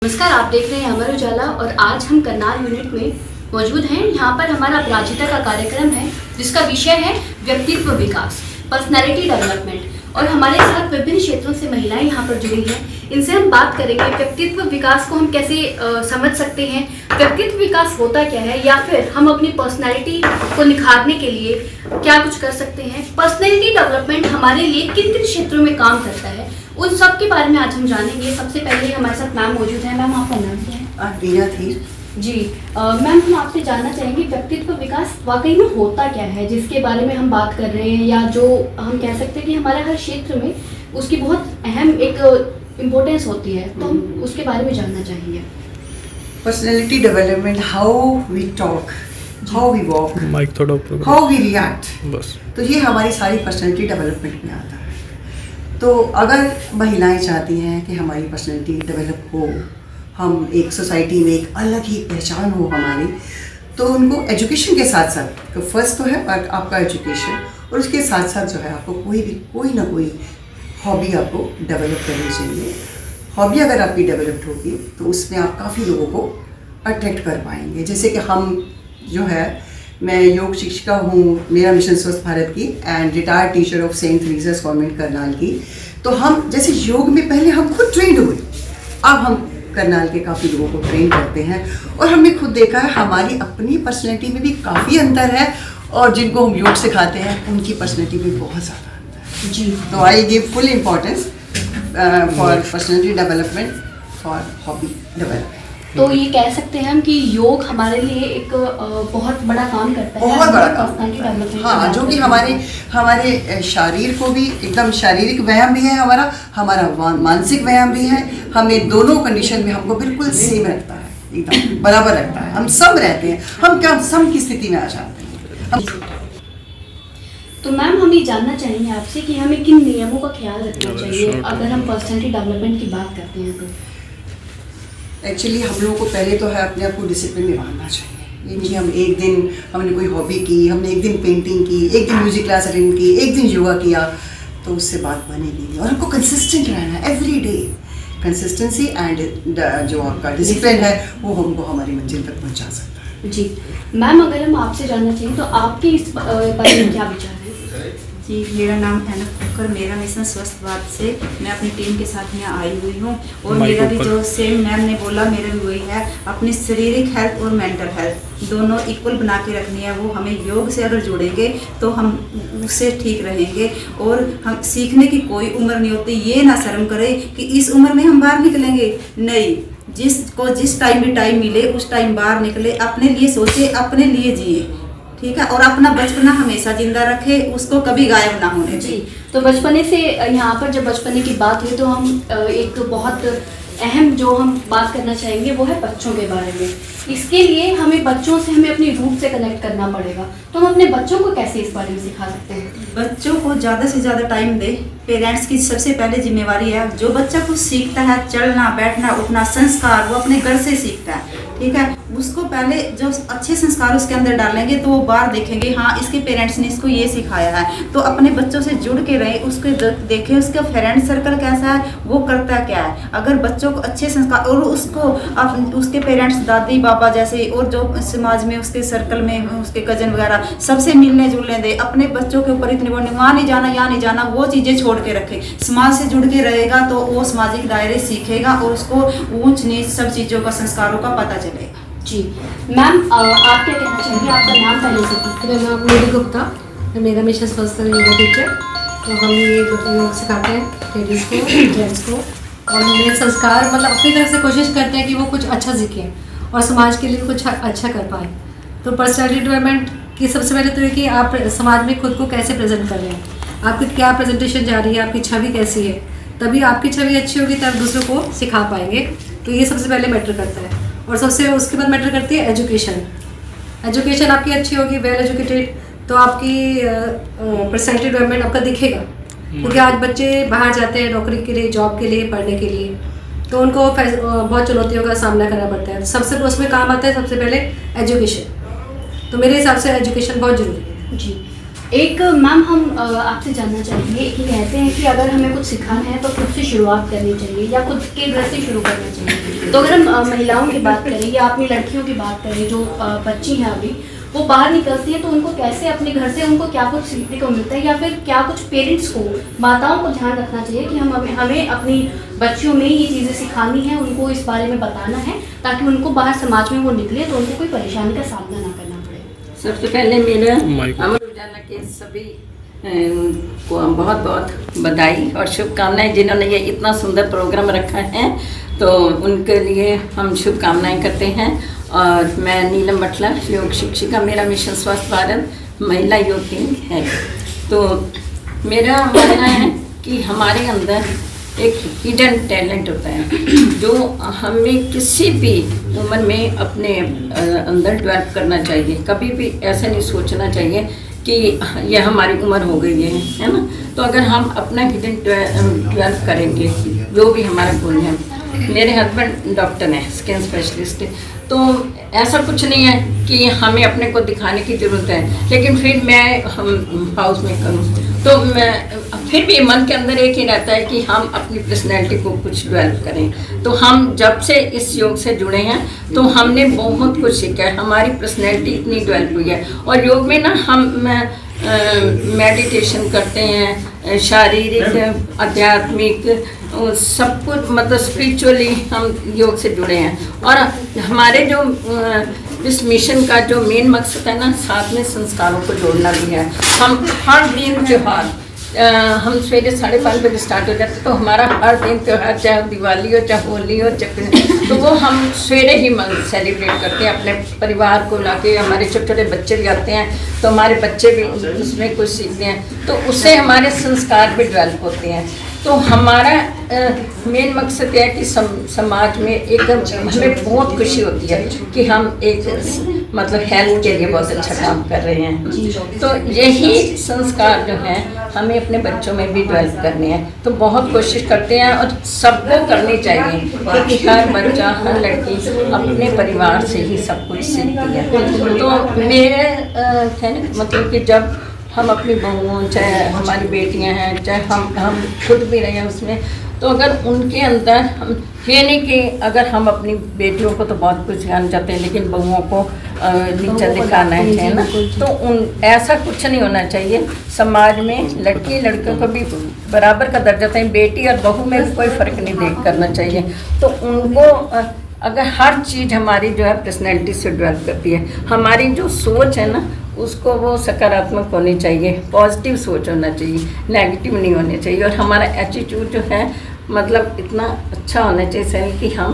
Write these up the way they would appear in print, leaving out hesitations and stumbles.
नमस्कार, आप देख रहे हैं अमर उजाला और आज हम करनाल यूनिट में मौजूद हैं। यहाँ पर हमारा अपराजिता का कार्यक्रम है जिसका विषय है व्यक्तित्व विकास, पर्सनैलिटी डेवलपमेंट। और हमारे साथ विभिन्न क्षेत्रों से महिलाएं यहाँ पर जुड़ी हैं। इनसे हम बात करेंगे व्यक्तित्व विकास को हम कैसे समझ सकते हैं, व्यक्तित्व विकास होता क्या है, या फिर हम अपनी पर्सनैलिटी को निखारने के लिए क्या कुछ कर सकते हैं। पर्सनैलिटी डेवलपमेंट हमारे लिए किन किन क्षेत्रों में काम करता है, उन सब के बारे में आज हम जानेंगे। सबसे पहले हमारे साथ मैम मौजूद है। मैम, आपका नाम क्या है? वीना थी जी। मैम, हम आपसे जानना चाहेंगे व्यक्तित्व विकास वाकई में होता क्या है, जिसके बारे में हम बात कर रहे हैं, या जो हम कह सकते हैं कि हमारे हर क्षेत्र में उसकी बहुत अहम एक इम्पोर्टेंस होती है, तो हम उसके बारे में जानना चाहेंगे। Personality development, how we talk, how we walk, mic थोड़ा ऊपर, हाउ वी रिएक्ट, बस। तो ये हमारी सारी पर्सनैलिटी डेवलपमेंट में आता है। तो अगर महिलाएं चाहती हैं कि हमारी पर्सनैलिटी डेवलप हो, हम एक सोसाइटी में एक अलग ही पहचान हो हमारी, तो उनको एजुकेशन के साथ साथ, तो फर्स्ट तो है आपका एजुकेशन, और उसके साथ साथ जो है आपको कोई ना कोई हॉबी आपको डेवलप करनी चाहिए। हॉबी अगर आपकी डेवलप्ड होगी तो उसमें आप काफ़ी लोगों को अट्रैक्ट कर पाएंगे। जैसे कि हम जो है, मैं योग शिक्षिका हूँ, मेरा मिशन स्वस्थ भारत की and retired teacher of Saint Theresa's Convent Karnal की। तो हम जैसे योग में पहले हम खुद ट्रेंड हुए, अब हम करनाल के काफ़ी लोगों को ट्रेन करते हैं, और हमने खुद देखा है हमारी अपनी पर्सनैलिटी में भी काफ़ी अंतर है, और जिनको हम योग सिखाते हैं उनकी पर्सनैलिटी में बहुत ज़्यादा अंतर है। जी। तो I give full importance for personality development, for hobby development. तो ये कह सकते हैं हम कि योग हमारे लिए एक बहुत बड़ा काम करता है, बहुत बड़ा काम पर्सनैलिटी डेवलपमेंट। हाँ, जो कि हमारे शरीर को भी एकदम शारीरिक व्यायाम भी है, हमारा मानसिक व्यायाम भी है। हमें दोनों कंडीशन में हमको बिल्कुल सेम रखता है, एकदम बराबर रखता है। हम सब रहते हैं, हम क्या सम की स्थिति में आ जाते हैं। तो मैम, हम ये जानना चाहेंगे आपसे कि हमें किन नियमों का ख्याल रखना चाहिए अगर हम पर्सनैलिटी डेवलपमेंट की बात करते हैं तो। एक्चुअली हम लोगों को पहले तो है अपने आप को डिसिप्लिन में रखना चाहिए। ये नहीं हम एक दिन हमने कोई हॉबी की, हमने एक दिन पेंटिंग की, एक दिन म्यूजिक क्लास अटेंड की, एक दिन योगा किया, तो उससे बात बनेगी नहीं। और हमको कंसिस्टेंट रहना है, एवरी डे कंसिस्टेंसी एंड जो आपका डिसिप्लिन है वो हमको हमारी मंजिल तक पहुंचा सकता है। जी मैम, अगर हम आपसे जानना चाहिए तो आपके इस बारे में क्या विचार है? जी, मेरा नाम एनक कुकर, मेरा मिशन स्वस्थ भारत से मैं अपनी टीम के साथ यहाँ आई हुई हूँ। और मेरा भी जो सेम मैम ने बोला, मेरा भी वही है, अपनी शारीरिक हेल्थ और मेंटल हेल्थ दोनों इक्वल बना के रखनी है। वो हमें योग से अगर जुड़ेंगे तो हम उससे ठीक रहेंगे। और हम सीखने की कोई उम्र नहीं होती, ये ना शर्म करे कि इस उम्र में हम बाहर निकलेंगे, नहीं, जिसको जिस टाइम भी टाइम मिले उस टाइम बाहर निकले, अपने लिए सोचे, अपने लिए जिए, ठीक है। और अपना बचपना हमेशा जिंदा रखे, उसको कभी गायब ना होने जी। तो बचपने से यहाँ पर जब बचपने की बात हुई तो हम एक बहुत अहम जो हम बात करना चाहेंगे वो है बच्चों के बारे में। इसके लिए हमें बच्चों से हमें अपनी रूट से कनेक्ट करना पड़ेगा। तो हम अपने बच्चों को कैसे इस बारे में सिखा सकते हैं? बच्चों को ज़्यादा से ज़्यादा टाइम दे। पेरेंट्स की सबसे पहले जिम्मेवारी है, जो बच्चा कुछ सीखता है, चलना बैठना उठना संस्कार, वो अपने घर से सीखता है, ठीक है। उसको पहले जो अच्छे संस्कार उसके अंदर डालेंगे तो वो बाहर देखेंगे, हाँ इसके पेरेंट्स ने इसको ये सिखाया है। तो अपने बच्चों से जुड़ के रहे, उसको देखें उसका फ्रेंड सर्कल कैसा है, वो करता क्या है। अगर बच्चों को अच्छे संस्कार, और उसको उसके पेरेंट्स दादी बाबा जैसे, और जो समाज में उसके सर्कल में उसके कजन वगैरह सबसे मिलने जुलने दे। अपने बच्चों के ऊपर इतनी बड़ी वहाँ नहीं जाना यहाँ नहीं जाना, वो चीज़ें छोड़ के रखे। समाज से जुड़ के रहेगा तो वो सामाजिक दायरे सीखेगा और उसको ऊंच नीच सब चीज़ों का, संस्कारों का पता चलेगा। जी मैम, आप क्या कहना चाहेंगे? आपका नाम पहले से? मेरा नाम निधि गुप्ता, मेरा मिशन स्वस्थ योगा टीचर। तो हम ये योग सिखाते हैं लेडीज़ को, जेंट्स को, और हमें संस्कार मतलब अपनी तरफ से कोशिश करते हैं कि वो कुछ अच्छा सीखें और समाज के लिए कुछ अच्छा कर पाएँ। तो पर्सनैलिटी डेवलपमेंट की सबसे पहले तो ये कि आप समाज में खुद को कैसे प्रेजेंट कर रहे हैं, आपकी क्या प्रेजेंटेशन जा रही है, आपकी छवि कैसी है, तभी आपकी छवि अच्छी होगी तब दूसरों को सिखा पाएंगे। तो ये सबसे पहले मैटर करता है। और सबसे उसके बाद मैटर करती है एजुकेशन। एजुकेशन आपकी अच्छी होगी, वेल एजुकेटेड, तो आपकी पर्सनैलिटी डेवलपमेंट आपका दिखेगा। क्योंकि आज बच्चे बाहर जाते हैं नौकरी के लिए, जॉब के लिए, पढ़ने के लिए, तो उनको बहुत चुनौतियों का सामना करना पड़ता है। सबसे उसमें काम आता है सबसे पहले एजुकेशन। तो मेरे हिसाब से एजुकेशन बहुत ज़रूरी है। जी। एक मैम हम आपसे जानना चाहेंगे कि कहते हैं कि अगर हमें कुछ सिखाना है तो खुद से शुरुआत करनी चाहिए या खुद के घर से शुरू करना चाहिए। तो अगर हम महिलाओं की बात करें या अपनी लड़कियों की बात करें जो बच्ची हैं अभी, वो बाहर निकलती हैं तो उनको कैसे अपने घर से उनको क्या कुछ सीखने को मिलता है या फिर क्या कुछ पेरेंट्स को, माताओं को ध्यान रखना चाहिए कि हमें अपनी बच्चियों में ये चीज़ें सिखानी है, उनको इस बारे में बताना है ताकि उनको बाहर समाज में वो निकले तो उनको कोई परेशानी का सामना ना करना पड़े। सबसे पहले मेरा अमर उजाला के सभी को बहुत बहुत बधाई और शुभकामनाएं जिन्होंने ये इतना सुंदर प्रोग्राम रखा है, तो उनके लिए हम शुभकामनाएं करते हैं। और मैं नीलम बटला, योग शिक्षिका, मेरा मिशन स्वस्थ भारत महिला योग टीम है। तो मेरा मानना है कि हमारे अंदर एक हिडन टैलेंट होता है जो हमें किसी भी उम्र में अपने अंदर डेवलप करना चाहिए। कभी भी ऐसा नहीं सोचना चाहिए कि यह हमारी उम्र हो गई है ना। तो अगर हम अपना हिडन डेवलप करेंगे, जो भी हमारा गुण है, मेरे हस्बैंड डॉक्टर हैं, स्किन स्पेशलिस्ट, तो ऐसा कुछ नहीं है कि हमें अपने को दिखाने की ज़रूरत है, लेकिन फिर मैं हाउस में करूँ तो मैं फिर भी मन के अंदर एक ही रहता है कि हम अपनी पर्सनैलिटी को कुछ डेवलप करें। तो हम जब से इस योग से जुड़े हैं तो हमने बहुत कुछ सीखा है, हमारी पर्सनैलिटी इतनी डेवलप हुई है। और योग में ना हम मेडिटेशन करते हैं, शारीरिक, आध्यात्मिक, सब कुछ मतलब स्पिरिचुअली हम योग से जुड़े हैं। और हमारे जो इस मिशन का जो मेन मकसद है ना, साथ में संस्कारों को जोड़ना भी है। हम हर दिन त्योहार, हम सवेरे 5:30 बजे स्टार्ट हो जाते, तो हमारा हर दिन त्यौहार, चाहे दिवाली हो, चाहे होली हो, तो वो हम सवेरे ही सेलिब्रेट करते हैं अपने परिवार को लाके। हमारे छोटे छोटे बच्चे भी आते हैं तो हमारे बच्चे भी उसमें कुछ सीखते हैं, तो उससे हमारे संस्कार भी डेवलप होते हैं। तो हमारा मेन मकसद यह है कि समाज में एक हमें बहुत खुशी होती है कि हम एक मतलब हेल्थ के लिए बहुत अच्छा काम कर रहे हैं। तो यही संस्कार जो हैं हमें अपने बच्चों में भी डेवलप करने हैं। तो बहुत कोशिश करते हैं और सबको करनी चाहिए, क्योंकि हर बच्चा, हर लड़की अपने परिवार से ही सब कुछ सीखती है। तो मेरे मतलब कि जब हम अपनी बहुओं, चाहे हमारी बेटियां हैं, चाहे हम खुद भी रहे हैं उसमें, तो अगर उनके अंदर हम ये नहीं कि अगर हम अपनी बेटियों को तो बहुत कुछ सिखाना चाहते हैं लेकिन बहुओं को नीचा दिखाना है ना, तो ऐसा कुछ नहीं होना चाहिए। समाज में लड़की लड़कों को भी बराबर का दर्जा था, बेटी और बहू में भी कोई फ़र्क नहीं देख करना चाहिए। तो उनको अगर हर चीज़ हमारी जो है पर्सनैलिटी से डेवलप करती है, हमारी जो सोच है ना उसको वो सकारात्मक होनी चाहिए, पॉजिटिव सोच होना चाहिए, नेगेटिव नहीं होनी चाहिए। और हमारा एटीट्यूड जो है मतलब इतना अच्छा होना चाहिए कि हम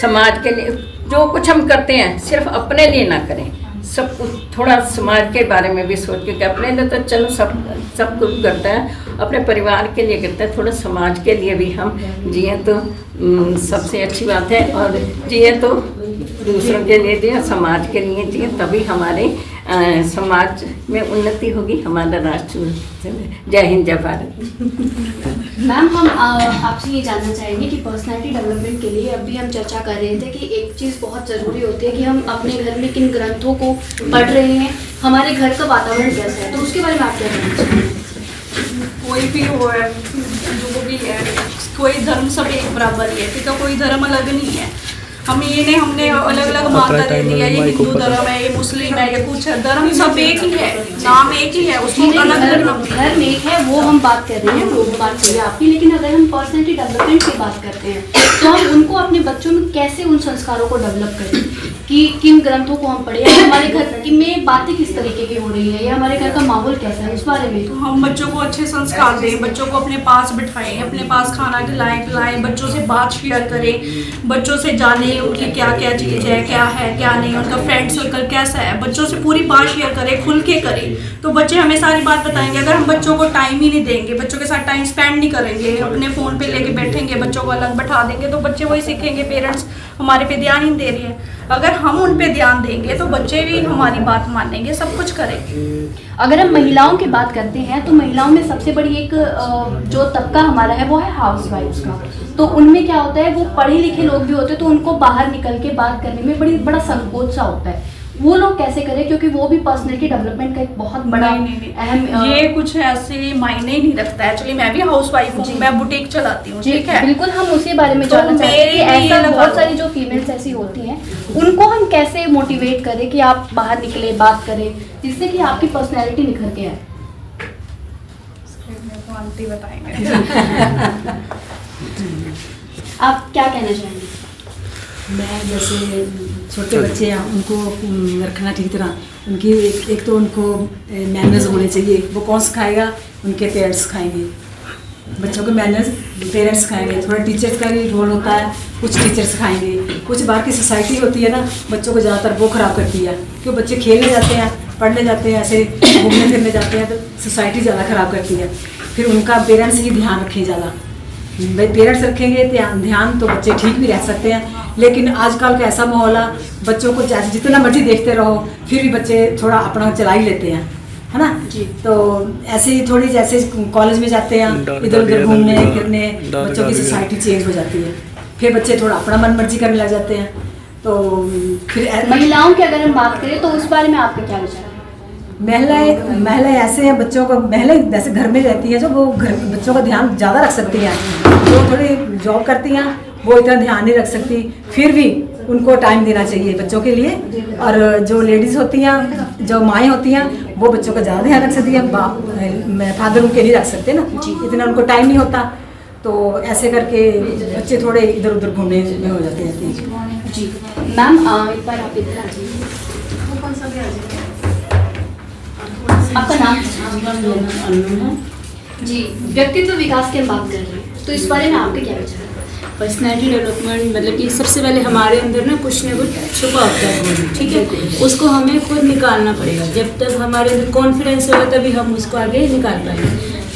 समाज के लिए जो कुछ हम करते हैं सिर्फ अपने लिए ना करें, सब कुछ थोड़ा समाज के बारे में भी सोच के, अपने लिए तो चलो सब कुछ करता है, अपने परिवार के लिए करता है, थोड़ा समाज के लिए भी हम जिए तो सबसे अच्छी बात है। और जिए तो दूसरों के लिए जिए, समाज के लिए जिए, तभी हमारे समाज में उन्नति होगी, हमारा राष्ट्र। जय हिंद, जय भारत। मैम हम आपसे ये जानना चाहेंगे कि पर्सनालिटी डेवलपमेंट के लिए अभी हम चर्चा कर रहे थे कि एक चीज़ बहुत ज़रूरी होती है कि हम अपने घर में किन ग्रंथों को पढ़ रहे हैं, हमारे घर का वातावरण कैसा है, तो उसके बारे में आप क्या कहना चाहेंगे? कोई भी हो है, जो भी है, कोई धर्म सब एक बराबर ही है, ठीक है, कोई धर्म अलग नहीं है। हमें ये नहीं, हमने अलग अलग मान्यता दे दिया, ये हिंदू धर्म है, ये मुस्लिम है, ये कुछ है, धर्म सब एक ही है, नाम एक ही है, उसको अलग अलग धर्म एक है, वो हम बात कर रहे हैं, वो बात सही है आपकी। लेकिन अगर हम पर्सनैलिटी डेवलपमेंट की बात करते हैं तो हम उनको अपने बच्चों में कैसे उन संस्कारों को डेवलप करें कि किन ग्रंथों को हम पढ़े, हमारे घर में बातें किस तरीके की हो रही है या हमारे घर का माहौल कैसा है, उस बारे में। तो हम बच्चों को अच्छे संस्कार दें, बच्चों को अपने पास बिठाएं, अपने पास खाना खिलाएं पिलाएं, बच्चों से बात शेयर करें, बच्चों से जानें उनकी क्या क्या चीज़ है, क्या है क्या नहीं, उनका फ्रेंड सर्कल कैसा है, बच्चों से पूरी बात शेयर करें, खुल के करें, तो बच्चे हमें सारी बात बताएंगे। अगर हम बच्चों को टाइम ही नहीं देंगे, बच्चों के साथ टाइम स्पेंड नहीं करेंगे, अपने फ़ोन पे लेके बैठेंगे, बच्चों को अलग बैठा देंगे, तो बच्चे वही सीखेंगे, पेरेंट्स हमारे पे ध्यान ही नहीं दे रही है। अगर हम उन पे ध्यान देंगे तो बच्चे भी हमारी बात मानेंगे, सब कुछ करेंगे। अगर हम महिलाओं की बात करते हैं तो महिलाओं में सबसे बड़ी एक जो तबका हमारा है वो है हाउस वाइफ्स का। तो उनमें क्या होता है, वो पढ़े लिखे लोग भी होते हैं तो उनको बाहर निकल के बात करने में बड़ा संकोच सा होता है। वो लोग कैसे करें, क्योंकि वो भी पर्सनैलिटी डेवलपमेंट का एक बहुत बड़ा अहम ये कुछ ऐसे मायने ही नहीं रखता है। एक्चुअली मैं भी हाउसवाइफ हूँ, मैं बुटीक चलाती हूँ, ठीक है। बिल्कुल, हम उसी बारे में तो जानना चाहते हैं कि मेरे लिए ऐसा लगा बहुत लो। सारी जो फीमेल्स ऐसी होती हैं उनको हम कैसे मोटिवेट करें कि आप बाहर निकले, बात करें, जिससे कि आपकी पर्सनैलिटी निखर के आए। तो आंटी बताएंगे। आप क्या कहना चाहेंगे? मैं जैसे छोटे बच्चे हैं उनको रखना ठीक तरह, उनकी एक तो उनको मैनर्स होने चाहिए। वो कौन सिखाएगा? उनके पेरेंट्स सिखाएंगे। बच्चों के मैनर्स पेरेंट्स सिखाएंगे। थोड़ा टीचर्स का भी रोल होता है, कुछ टीचर सिखाएंगे। कुछ बाहर की सोसाइटी होती है ना, बच्चों को ज़्यादातर वो ख़राब करती है। क्यों? बच्चे खेलने जाते हैं, पढ़ने जाते हैं, ऐसे घूमने फिरने जाते हैं, तो सोसाइटी ज़्यादा ख़राब करती है। फिर उनका पेरेंट्स ही ध्यान रखें ज़्यादा। भाई पेरेंट्स रखेंगे ध्यान तो बच्चे ठीक भी रह सकते हैं। लेकिन आजकल का ऐसा माहौल है, बच्चों को जैसे जितना मर्जी देखते रहो, फिर भी बच्चे थोड़ा अपना चला ही लेते हैं, है ना जी। तो ऐसे ही थोड़ी जैसे कॉलेज में जाते हैं, इधर उधर घूमने फिरने, बच्चों की सोसाइटी चेंज हो जाती है। फिर बच्चे थोड़ा अपना मन मर्जी करने लग जाते हैं। तो फिर महिलाओं की अगर हम बात करें तो उस बारे में आपके क्या विचार है? महिलाएं ऐसे हैं, बच्चों को महिलाएं जैसे घर में रहती हैं, जो वो घर बच्चों का ध्यान ज़्यादा रख सकती हैं। जो थोड़ी जॉब करती हैं वो इतना ध्यान नहीं रख सकती, फिर भी उनको टाइम देना चाहिए बच्चों के लिए। और जो लेडीज़ होती हैं, जो माएँ होती हैं, वो बच्चों का ज़्यादा ध्यान रख सकती हैं। फादर उनके नहीं रख सकते ना, इतना उनको टाइम नहीं होता। तो ऐसे करके बच्चे थोड़े इधर उधर घूमने में हो जाते हैं। जी मैम, एक बार आप इधर आ जाइए। आपका नाम? जी, व्यक्तित्व विकास की हम बात कर रहे हैं, तो इस बारे में आपके क्या विचार है? पर्सनैलिटी डेवलपमेंट मतलब कि सबसे पहले हमारे अंदर ना कुछ छुपा होता है, ठीक है। उसको हमें खुद निकालना पड़ेगा। जब तक हमारे अंदर कॉन्फिडेंस होगा तभी हम उसको आगे निकाल पाएंगे।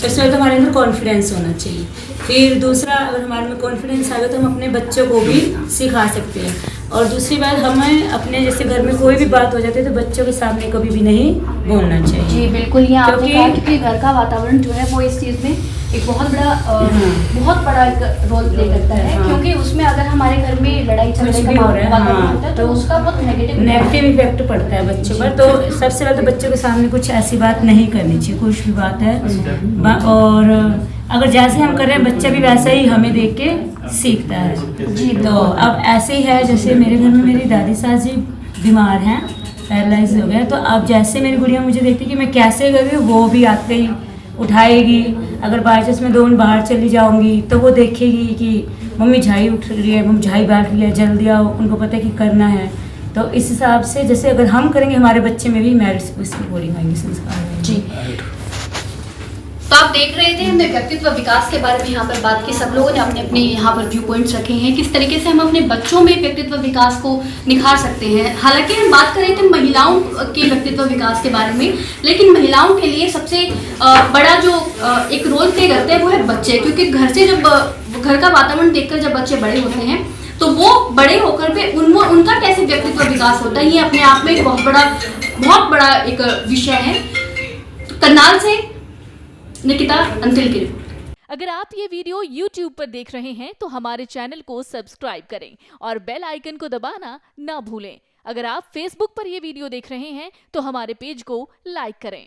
सबसे पहले तो हमारे अंदर कॉन्फिडेंस होना चाहिए। फिर दूसरा, अगर हमारे में कॉन्फिडेंस आ गया तो हम अपने बच्चों को भी सिखा सकते हैं। और दूसरी बात, हमें अपने जैसे घर में कोई भी बात हो जाती है तो बच्चों के सामने कभी भी नहीं बोलना चाहिए। जी बिल्कुल, ये आपने कहा कि घर का वातावरण जो है वो इस चीज़ में एक बहुत बड़ा एक रोल प्ले करता है। क्योंकि उसमें अगर हमारे घर में लड़ाई झगड़े का वातावरण होता है तो उसका बहुत नेगेटिव इफेक्ट पड़ता है बच्चों पर। तो सबसे पहले तो बच्चों के सामने कुछ ऐसी बात नहीं करनी चाहिए, कुछ भी बात है। और अगर जैसे हम कर रहे हैं बच्चा भी वैसा ही हमें देख के सीखता है जी। तो अब ऐसे ही है, जैसे मेरे घर में मेरी दादी सास जी बीमार हैं, पैरालाइज हो गया। तो अब जैसे मेरी गुड़िया मुझे देखती कि मैं कैसे कर रही हूँ, वो भी आते ही उठाएगी। अगर बाई चांस मैं 2 मिनट बाहर चली जाऊँगी तो वो देखेगी कि मम्मी झाई उठ रही है, मम्मी झाई बैठ रही है, जल्दी आओ। उनको पता है कि करना है। तो इस हिसाब से जैसे अगर हम करेंगे हमारे बच्चे में भी मैरिज उसकी बोली आएंगे संस्कार जी। तो आप देख रहे थे, हमने व्यक्तित्व विकास के बारे में यहाँ पर बात की। सब लोगों ने अपने अपने यहाँ पर व्यू पॉइंट्स रखे हैं, किस तरीके से हम अपने बच्चों में व्यक्तित्व विकास को निखार सकते हैं। हालांकि हम बात कर रहे थे महिलाओं के व्यक्तित्व विकास के बारे में, लेकिन महिलाओं के लिए सबसे बड़ा जो एक रोल प्ले करते हैं वो है बच्चे। क्योंकि घर से जब घर का वातावरण देखकर जब बच्चे बड़े होते हैं तो वो बड़े होकर पे उनका कैसे व्यक्तित्व विकास होता है, ये अपने आप में एक बहुत बड़ा एक विषय है। तो करनाल से निकिता अंतिल की रिपोर्ट। अगर आप ये वीडियो YouTube पर देख रहे हैं तो हमारे चैनल को सब्सक्राइब करें और बेल आइकन को दबाना ना भूलें। अगर आप Facebook पर ये वीडियो देख रहे हैं तो हमारे पेज को लाइक करें।